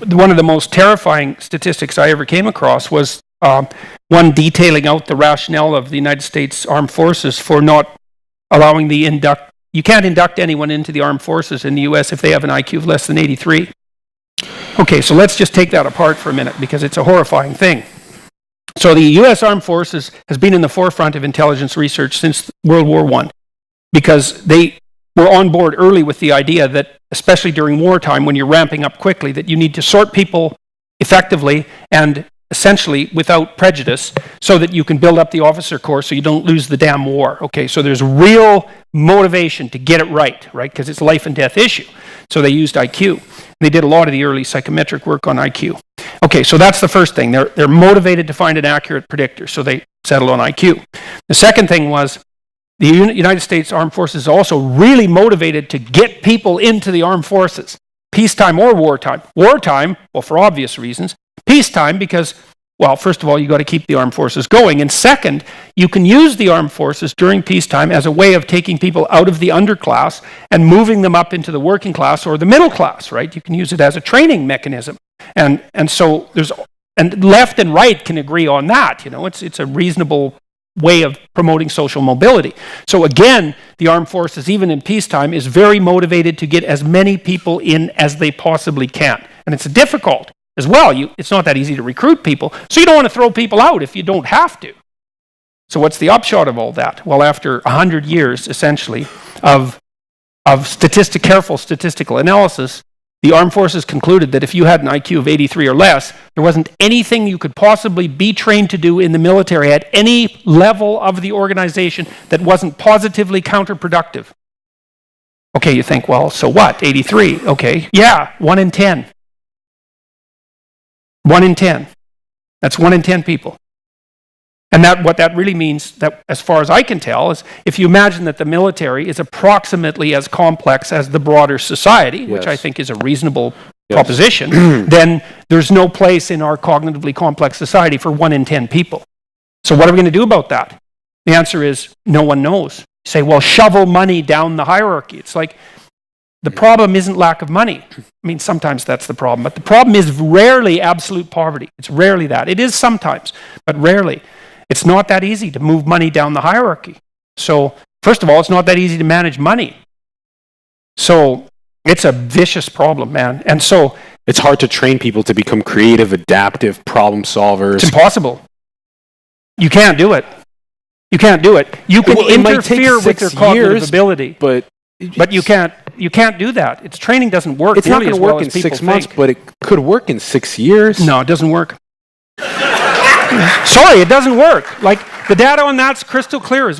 one of the most terrifying statistics I ever came across was one detailing out the rationale of the United States Armed Forces for not allowing you can't induct anyone into the armed forces in the U.S. if they have an IQ of less than 83. Okay, so let's just take that apart for a minute because it's a horrifying thing. So the U.S. Armed Forces has been in the forefront of intelligence research since World War I because they were on board early with the idea that, especially during wartime when you're ramping up quickly, that you need to sort people effectively and essentially without prejudice so that you can build up the officer corps so you don't lose the damn war. Okay, so there's real motivation to get it right? Because it's a life and death issue. So they used IQ. They did a lot of the early psychometric work on IQ. Okay, so that's the first thing. They're motivated to find an accurate predictor, so they settled on IQ. The second thing was the United States Armed Forces is also really motivated to get people into the armed forces, peacetime or wartime. Wartime, well, for obvious reasons. Peacetime because, well, first of all, you got to keep the armed forces going. And second, you can use the armed forces during peacetime as a way of taking people out of the underclass and moving them up into the working class or the middle class, right? You can use it as a training mechanism. And so and left and right can agree on that. It's a reasonable way of promoting social mobility. So again, the armed forces, even in peacetime, is very motivated to get as many people in as they possibly can. And it's difficult as well. It's not that easy to recruit people, so you don't want to throw people out if you don't have to. So what's the upshot of all that? Well, after 100 years, essentially, of careful statistical analysis, the armed forces concluded that if you had an IQ of 83 or less, there wasn't anything you could possibly be trained to do in the military at any level of the organization that wasn't positively counterproductive. Okay, you think, well, so what? 83, okay. Yeah, 1 in 10. 1 in 10. That's 1 in 10 people. And what that really means, that as far as I can tell, is if you imagine that the military is approximately as complex as the broader society, which I think is a reasonable proposition, then there's no place in our cognitively complex society for 1 in 10 people. So what are we going to do about that? The answer is no one knows. You say, well, shovel money down the hierarchy. It's like, the problem isn't lack of money. I mean, sometimes that's the problem, but the problem is rarely absolute poverty. It's rarely that. It is sometimes, but rarely. It's not that easy to move money down the hierarchy. So, first of all, it's not that easy to manage money. So, it's a vicious problem, man. And so, it's hard to train people to become creative, adaptive, problem solvers. It's impossible. You can't do it. You can't do it. You can interfere with their cognitive ability, but you can't do that. Its training doesn't work. It's not going to work in 6 months, but it could work in 6 years. No, it doesn't work. Sorry, it doesn't work. Like, the data on that's crystal clear as well.